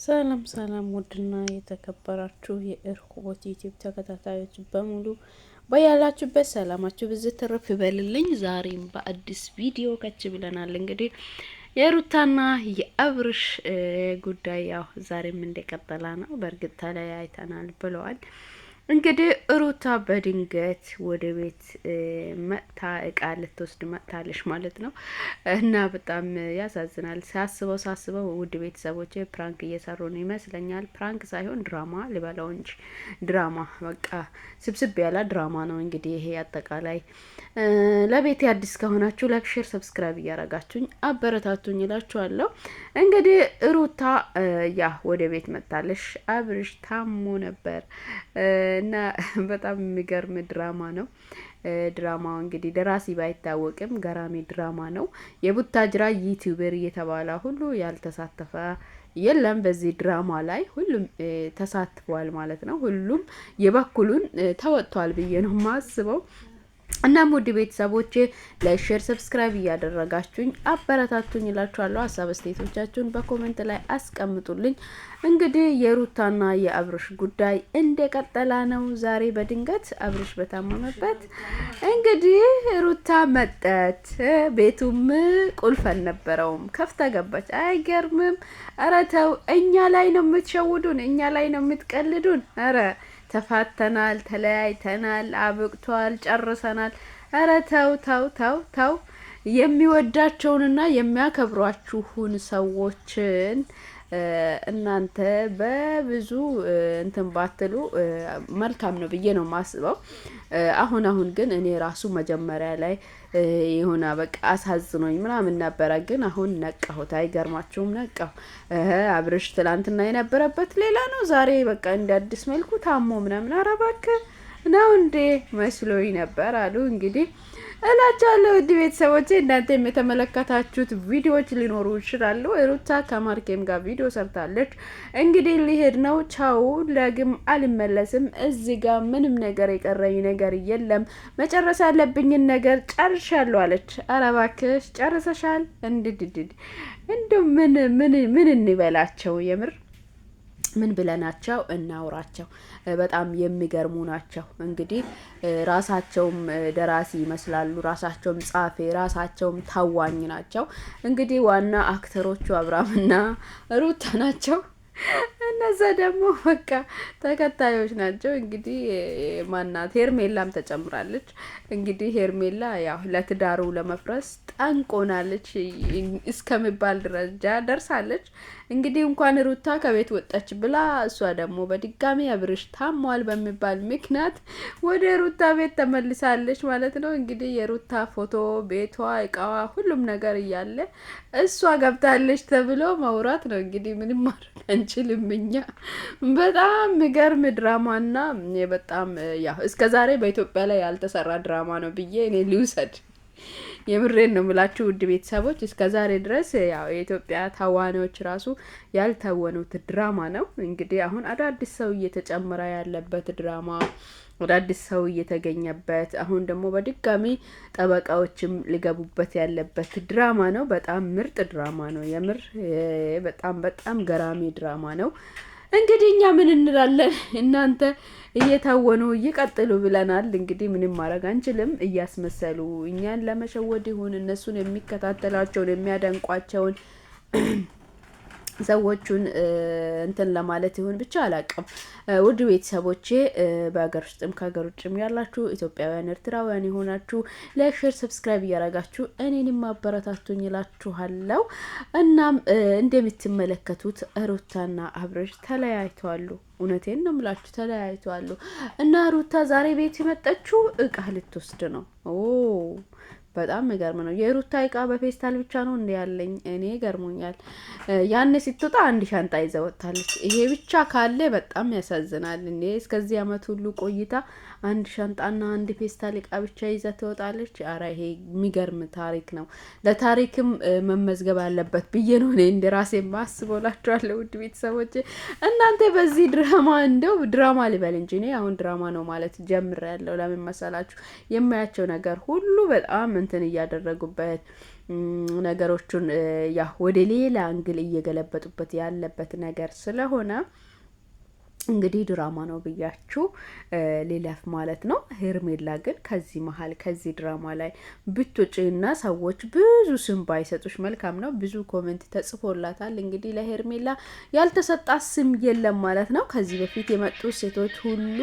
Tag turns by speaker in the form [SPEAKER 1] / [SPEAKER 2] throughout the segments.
[SPEAKER 1] ሰላም ሰላም ውድና የተከበራችሁ የእርኩቦት ዩቲዩብ ተከታታዮች በሙሉ በያላችሁበት ሰላማችሁ ብዝት ትርፍ ይበልልኝ። ዛሬም በአዲስ ቪዲዮ ከች ብለናል። እንግዲህ የሩታና የአብርሽ ጉዳይ ያው ዛሬም እንደቀጠለ ነው። በእርግጥ ተለያይተናል ብለዋል። እንግዲህ ሩታ በድንገት ወደ ቤት መጥታ እቃ ልትወስድ መጥታለች ማለት ነው። እና በጣም ያሳዝናል። ሳስበው ውድ ቤተሰቦች ፕራንክ እየሰሩ ነው ይመስለኛል። ፕራንክ ሳይሆን ድራማ ልበለው እንጂ ድራማ በቃ ስብስብ ያለ ድራማ ነው። እንግዲህ ይሄ አጠቃላይ ለቤት አዲስ ከሆናችሁ ላይክ፣ ሼር፣ ሰብስክራይብ እያረጋችሁኝ አበረታቱኝ እላችኋለሁ። እንግዲህ ሩታ ያ ወደ ቤት መጥታለች። አብርሽ ታሞ ነበር እና በጣም የሚገርም ድራማ ነው። ድራማው እንግዲህ ደራሲ ባይታወቅም ገራሚ ድራማ ነው። የቡታጅራ ዩቲዩበር እየተባለ ሁሉ ያልተሳተፈ የለም። በዚህ ድራማ ላይ ሁሉም ተሳትፏል ማለት ነው። ሁሉም የበኩሉን ተወጥቷል ብዬ ነው ማስበው። እናም ውድ ቤተሰቦቼ ላይክ፣ ሼር፣ ሰብስክራይብ እያደረጋችሁኝ አበረታቱኝ እላችኋለሁ። ሀሳብ አስተያየቶቻችሁን በኮሜንት ላይ አስቀምጡልኝ። እንግዲህ የሩታና የአብርሽ ጉዳይ እንደቀጠለ ነው። ዛሬ በድንገት አብርሽ በታመመበት እንግዲህ ሩታ መጠት ቤቱም ቁልፍ አልነበረውም፣ ከፍታ ገባች። አይገርምም? ኧረ ተው፣ እኛ ላይ ነው የምትሸውዱን፣ እኛ ላይ ነው የምትቀልዱን። ኧረ ተፋተናል፣ ተለያይተናል፣ አብቅቷል፣ ጨርሰናል። ኧረ ተው ተው ተው ተው። የሚወዳቸውንና የሚያከብሯችሁን ሰዎችን እናንተ በብዙ እንትን ባትሉ መልካም ነው ብዬ ነው ማስበው። አሁን ግን እኔ ራሱ መጀመሪያ ላይ የሆነ በቃ አሳዝኖኝ ምናምን ነበረ፣ ግን አሁን ነቃሁት። አይገርማችሁም? ነቃሁ። አብርሽ ትላንትና የነበረበት ሌላ ነው፣ ዛሬ በቃ እንደ አዲስ መልኩ ታሞ ምናምን። ኧረ እባክህ ነው እንዴ መስሎኝ ነበር አሉ እንግዲህ እላቸዋለሁ። ውድ ቤተሰቦቼ እናንተም የተመለከታችሁት ቪዲዮዎች ሊኖሩ ይችላሉ። ሩታ ከማርኬም ጋር ቪዲዮ ሰርታለች። እንግዲህ ሊሄድ ነው፣ ቻው፣ ለግም አልመለስም፣ እዚህ ጋር ምንም ነገር የቀረኝ ነገር የለም፣ መጨረስ ያለብኝን ነገር ጨርሻለሁ አለች። ኧረ እባክሽ ጨርሰሻል? እንደው ምን እንበላቸው? የምር ምን ብለናቸው እናውራቸው? በጣም የሚገርሙ ናቸው። እንግዲህ ራሳቸውም ደራሲ ይመስላሉ፣ ራሳቸውም ጻፌ፣ ራሳቸውም ታዋኝ ናቸው። እንግዲህ ዋና አክተሮቹ አብርሃምና ሩታ ናቸው። እነዛ ደግሞ በቃ ተከታዮች ናቸው። እንግዲህ ማናት ሄርሜላም ተጨምራለች። እንግዲህ ሄርሜላ ያው ለትዳሩ ለመፍረስ ጠንቆናለች እስከሚባል ደረጃ ደርሳለች። እንግዲህ እንኳን ሩታ ከቤት ወጣች ብላ እሷ ደግሞ በድጋሚ አብርሽ ታሟል በሚባል ምክንያት ወደ ሩታ ቤት ተመልሳለች ማለት ነው። እንግዲህ የሩታ ፎቶ፣ ቤቷ፣ እቃዋ፣ ሁሉም ነገር እያለ እሷ ገብታለች ተብሎ ማውራት ነው። እንግዲህ ምንም ማድረግ አንችልም እኛ። በጣም የሚገርም ድራማና በጣም ያው እስከዛሬ በኢትዮጵያ ላይ ያልተሰራ ድራማ ነው ብዬ እኔ ልውሰድ። የምሬን ነው የምላችሁ ውድ ቤተሰቦች። እስከ ዛሬ ድረስ ያው የኢትዮጵያ ተዋናዮች ራሱ ያልተወኑት ድራማ ነው። እንግዲህ አሁን አዳዲስ ሰው እየተጨመረ ያለበት ድራማ፣ አዳዲስ ሰው እየተገኘበት፣ አሁን ደግሞ በድጋሚ ጠበቃዎችም ሊገቡበት ያለበት ድራማ ነው። በጣም ምርጥ ድራማ ነው። የምር በጣም በጣም ገራሚ ድራማ ነው። እንግዲህ እኛ ምን እንላለን? እናንተ እየታወኑ ይቀጥሉ ብለናል። እንግዲህ ምንም ማድረግ አንችልም። እያስመሰሉ እኛን ለመሸወድ ይሁን እነሱን የሚከታተላቸውን የሚያደንቋቸውን ሰዎቹን እንትን ለማለት ይሁን ብቻ አላቅም። ውድ ቤተሰቦቼ በሀገር ውስጥም ከሀገር ውጭም ያላችሁ ኢትዮጵያውያን ኤርትራውያን የሆናችሁ ላይክ፣ ሼር፣ ሰብስክራይብ እያረጋችሁ እኔንም ማበረታቱኝ እላችኋለሁ። እናም እንደምትመለከቱት ሩታና አብርሽ ተለያይተዋሉ። እውነቴን ነው የምላችሁ ተለያይተዋሉ። እና ሩታ ዛሬ ቤት የመጣችው እቃ ልትወስድ ነው። በጣም የሚገርም ነው። የሩታ እቃ በፌስታል ብቻ ነው እንደ ያለኝ እኔ ገርሞኛል። ያን ስትወጣ አንድ ሻንጣ ይዛ ወጣለች። ይሄ ብቻ ካለ በጣም ያሳዝናል። እንዴ እስከዚህ አመት ሁሉ ቆይታ አንድ ሻንጣና አንድ ፌስታል እቃ ብቻ ይዛ ትወጣለች። አረ ይሄ የሚገርም ታሪክ ነው። ለታሪክም መመዝገብ አለበት ብዬ ነው እኔ እንደራሴ ማስቦላችኋለሁ። ውድ ቤተሰቦች እናንተ በዚህ ድራማ እንደው ድራማ ልበል እንጂ እኔ አሁን ድራማ ነው ማለት ጀምሬያለሁ። ለምን መሰላችሁ? የማያቸው ነገር ሁሉ በጣም እንትን እያደረጉበት ነገሮችን ያ ወደ ሌላ አንግል እየገለበጡበት ያለበት ነገር ስለሆነ እንግዲህ ድራማ ነው ብያችሁ ሌላፍ ማለት ነው። ሄርሜላ ግን ከዚህ መሀል ከዚህ ድራማ ላይ ብትወጪና ሰዎች ብዙ ስም ባይሰጡሽ መልካም ነው። ብዙ ኮሜንት ተጽፎላታል። እንግዲህ ለሄርሜላ ያልተሰጣት ስም የለም ማለት ነው። ከዚህ በፊት የመጡ ሴቶች ሁሉ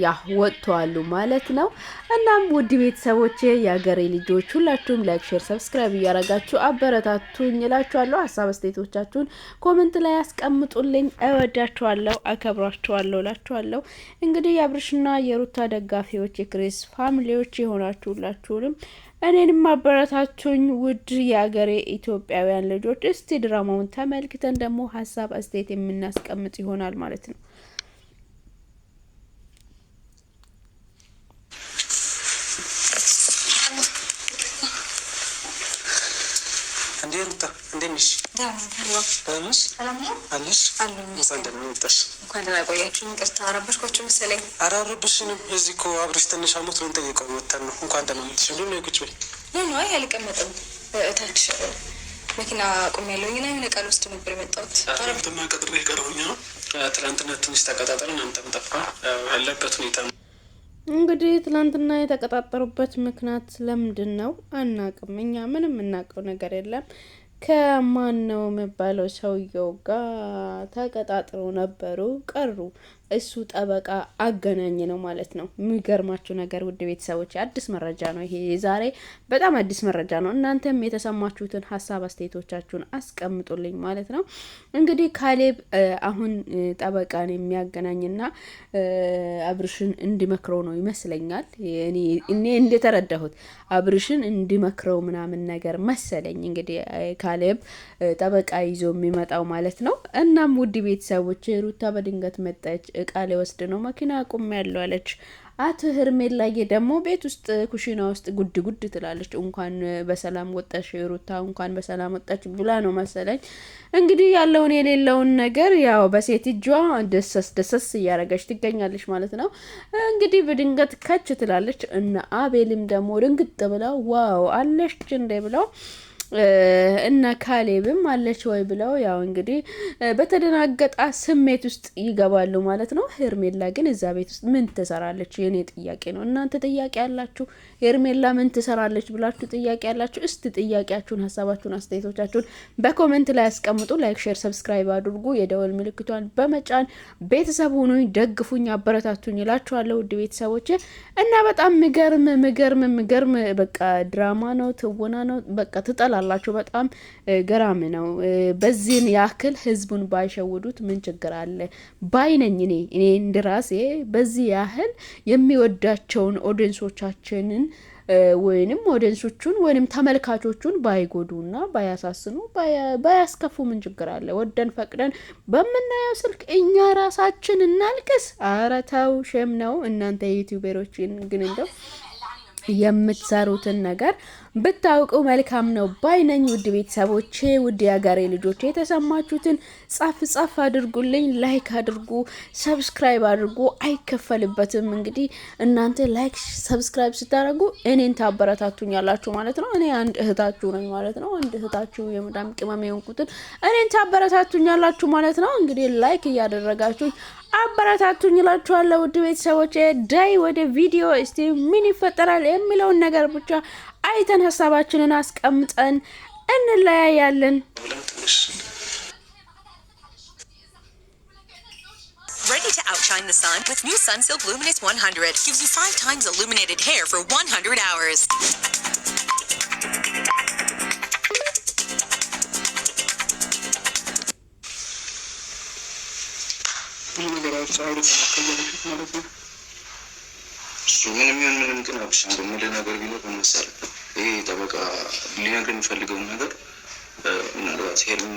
[SPEAKER 1] ያ ወጥተዋሉ ማለት ነው። እናም ውድ ቤተሰቦቼ የሀገሬ ልጆች ሁላችሁም ላይክ፣ ሼር፣ ሰብስክራይብ እያረጋችሁ አበረታቱኝ እላችኋለሁ። ሀሳብ አስተያየቶቻችሁን ኮሜንት ላይ ያስቀምጡልኝ። እወዳችኋለሁ፣ አከብራችኋለሁ እላችኋለሁ። እንግዲህ የአብርሽና የሩታ ደጋፊዎች የክሬስ ፋሚሊዎች የሆናችሁ ሁላችሁንም እኔንም አበረታቱኝ ውድ የሀገሬ ኢትዮጵያውያን ልጆች። እስቲ ድራማውን ተመልክተን ደግሞ ሀሳብ አስተያየት የምናስቀምጥ ይሆናል ማለት ነው።
[SPEAKER 2] እንዴ ሩታ እንዴት ነሽ? እንኳን ደህና ቆያችሁ። ይቅርታ አረበሽኳችሁ መሰለኝ። ኧረ አረበሽንም። እዚህ እኮ አብረሽ ትንሽ አሞት ነው እንጠይቀው ወተን ነው። እንኳን ደህና መጥተሽ። እንደምን ነው ቁጭ በይ። ነው አይ አልቀመጥም። እታች መኪና ቆም ያለውኝ እና የሆነ ቃል ውስጥ ነበር የመጣሁት። አረብተማ ቀጥሬ ቀረሁኝ ነው። ትናንትና ትንሽ ተቀጣጠርን። አንተም ጠፋ ያለበት ሁኔታ ነው።
[SPEAKER 1] እንግዲህ ትላንትና የተቀጣጠሩበት ምክንያት ለምንድን ነው አናቅም። እኛ ምንም እናውቀው ነገር የለም። ከማን ነው የሚባለው ሰውየው ጋር ተቀጣጥረው ነበሩ ቀሩ። እሱ ጠበቃ አገናኝ ነው ማለት ነው። የሚገርማችሁ ነገር ውድ ቤተሰቦች አዲስ መረጃ ነው ይሄ ዛሬ በጣም አዲስ መረጃ ነው። እናንተም የተሰማችሁትን ሀሳብ አስተያየቶቻችሁን አስቀምጡልኝ ማለት ነው። እንግዲህ ካሌብ አሁን ጠበቃን የሚያገናኝና አብርሽን እንዲመክረው ነው ይመስለኛል። እኔ እንደተረዳሁት አብርሽን እንዲመክረው ምናምን ነገር መሰለኝ እንግዲህ ካሌብ ጠበቃ ይዞ የሚመጣው ማለት ነው። እናም ውድ ቤተሰቦች ሩታ በድንገት መጣች። እቃ ሊወስድ ነው መኪና አቁም ያለው አለች። አቶ ሄርሜላዬ ደግሞ ቤት ውስጥ ኩሽና ውስጥ ጉድ ጉድ ትላለች። እንኳን በሰላም ወጣሽ ሩታ እንኳን በሰላም ወጣች ብላ ነው መሰለኝ እንግዲህ ያለውን የሌለውን ነገር ያው በሴት እጇ ደሰስ እያረገች ትገኛለች ማለት ነው። እንግዲህ በድንገት ከች ትላለች እና አቤልም ደግሞ ድንግጥ ብለው ዋው አለች እንደ ብለው እና ካሌብም አለች ወይ ብለው ያው እንግዲህ በተደናገጣ ስሜት ውስጥ ይገባሉ ማለት ነው። ሄርሜላ ግን እዛ ቤት ውስጥ ምን ትሰራለች? የኔ ጥያቄ ነው። እናንተ ጥያቄ ያላችሁ ሄርሜላ ምን ትሰራለች ብላችሁ ጥያቄ ያላችሁ እስቲ ጥያቄያችሁን፣ ሀሳባችሁን፣ አስተያየቶቻችሁን በኮሜንት ላይ ያስቀምጡ። ላይክ፣ ሼር፣ ሰብስክራይብ አድርጉ። የደወል ምልክቷን በመጫን ቤተሰብ ሁኑኝ፣ ደግፉኝ፣ አበረታቱኝ እላችኋለሁ ውድ ቤተሰቦቼ እና በጣም ምገርም በቃ ድራማ ነው፣ ትወና ነው። በቃ ትጠላላችሁ። በጣም ገራሚ ነው። በዚህን ያክል ህዝቡን ባይሸውዱት ምን ችግር አለ ባይነኝ እኔ እንደራሴ በዚህ ያህል የሚወዳቸውን ኦዲየንሶቻችንን ወይንም ኦዲየንሶቹን ወይንም ተመልካቾቹን ባይጎዱና ባያሳስኑ ባያስከፉ ምን ችግር አለ? ወደን ፈቅደን በምናየው ስልክ እኛ ራሳችን እናልቅስ። ኧረ ተው ሸም ነው እናንተ ዩቲዩበሮችን ግን እንደው የምትሰሩትን ነገር ብታውቁ መልካም ነው ባይነኝ። ውድ ቤተሰቦቼ ውድ የሀገሬ ልጆች የተሰማችሁትን ጻፍ አድርጉልኝ። ላይክ አድርጉ፣ ሰብስክራይብ አድርጉ። አይከፈልበትም። እንግዲህ እናንተ ላይክ ሰብስክራይብ ስታደርጉ እኔን ታበረታቱኛላችሁ ማለት ነው። እኔ አንድ እህታችሁ ነኝ ማለት ነው። አንድ እህታችሁ የመዳም ቅመም የሆንኩትን እኔን ታበረታቱኛላችሁ ማለት ነው። እንግዲህ ላይክ እያደረጋችሁ አበረታቱኝ እላችኋለሁ ውድ ቤተሰቦቼ። ዳይ ወደ ቪዲዮ እስቲ ምን ይፈጠራል የሚለውን ነገር ብቻ አይተን ሀሳባችንን አስቀምጠን እንለያያለን።
[SPEAKER 3] Ready to outshine the sun with new Sunsilk Luminous 100. Gives you 5 times illuminated hair for 100 hours.
[SPEAKER 2] እሱ ምንም ይሁን ምንም ግን አብሻ እንደምል ነገር ቢኖር መሰል ይሄ ጠበቃ ሊነግር የሚፈልገውን ነገር ምናልባት ሄድም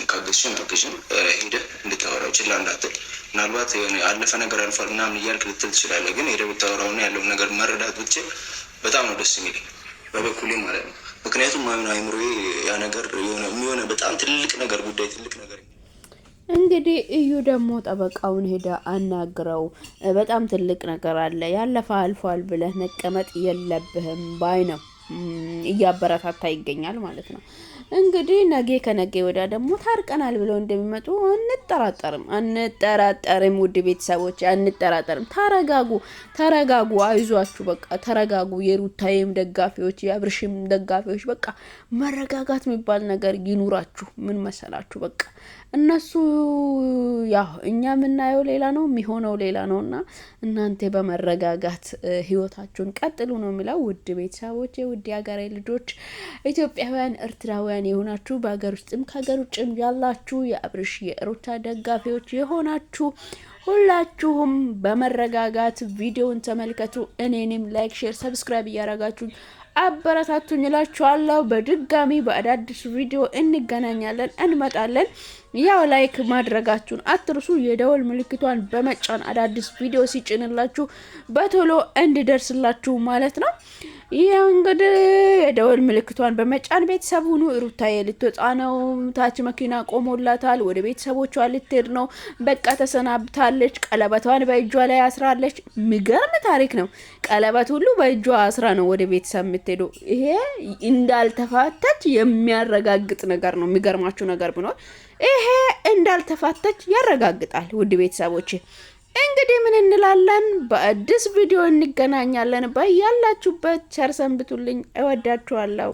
[SPEAKER 2] ካገዝሽን ሄደህ እንድታወራው ችላ እንዳትል። ምናልባት አለፈ ነገር አልፏል ምናምን እያልክ ልትል ትችላለህ። ግን ሄደህ ብታወራውና ያለውን ነገር መረዳት ብትችል በጣም ነው ደስ የሚለኝ በበኩሌ ማለት ነው። ምክንያቱም አሁን አይምሮዬ ያ ነገር የሆነ በጣም ትልቅ ነገር ጉዳይ ትልቅ ነገር
[SPEAKER 1] እንግዲህ እዩ ደግሞ ጠበቃውን ሄደ አናግረው። በጣም ትልቅ ነገር አለ፣ ያለፈ አልፏል ብለህ መቀመጥ የለብህም ባይ ነው። እያበረታታ ይገኛል ማለት ነው። እንግዲህ ነገ ከነገ ወዲያ ደግሞ ታርቀናል ብለው እንደሚመጡ አንጠራጠርም። ውድ ቤተሰቦች አንጠራጠርም። ተረጋጉ፣ አይዟችሁ፣ በቃ ተረጋጉ። የሩታዬም ደጋፊዎች የአብርሽም ደጋፊዎች በቃ መረጋጋት የሚባል ነገር ይኑራችሁ። ምን መሰላችሁ በቃ እነሱ ያው እኛ የምናየው ሌላ ነው የሚሆነው ሌላ ነውና እናንተ በመረጋጋት ህይወታችሁን ቀጥሉ ነው የሚለው። ውድ ቤተሰቦች ውድ የሀገሬ ልጆች ኢትዮጵያውያን ኤርትራውያን የሆናችሁ በሀገር ውስጥም ከሀገር ውጭም ያላችሁ የአብርሽ የሩታ ደጋፊዎች የሆናችሁ ሁላችሁም በመረጋጋት ቪዲዮውን ተመልከቱ። እኔንም ላይክ፣ ሼር፣ ሰብስክራይብ እያደረጋችሁ አበረታቱኝ እላችኋለሁ። በድጋሚ በአዳዲስ ቪዲዮ እንገናኛለን፣ እንመጣለን። ያው ላይክ ማድረጋችሁን አትርሱ። የደወል ምልክቷን በመጫን አዳዲስ ቪዲዮ ሲጭንላችሁ በቶሎ እንዲደርስላችሁ ማለት ነው። ያው እንግዲህ የደወል ምልክቷን በመጫን ቤተሰብ ሁኑ። ሩታዬ ልትወጣ ነው። ታች መኪና ቆሞላታል። ወደ ቤተሰቦቿ ልትሄድ ነው። በቃ ተሰናብታለች። ቀለበቷን በእጇ ላይ አስራለች። የሚገርም ታሪክ ነው። ቀለበት ሁሉ በእጇ አስራ ነው ወደ ቤተሰብ የምትሄደው። ይሄ እንዳልተፋተች የሚያረጋግጥ ነገር ነው። የሚገርማችሁ ነገር ቢኖር ይሄ እንዳልተፋተች ያረጋግጣል። ውድ ቤተሰቦቼ እንግዲህ ምን እንላለን? በአዲስ ቪዲዮ እንገናኛለን። በያላችሁበት ቸር ሰንብቱልኝ። እወዳችኋለሁ።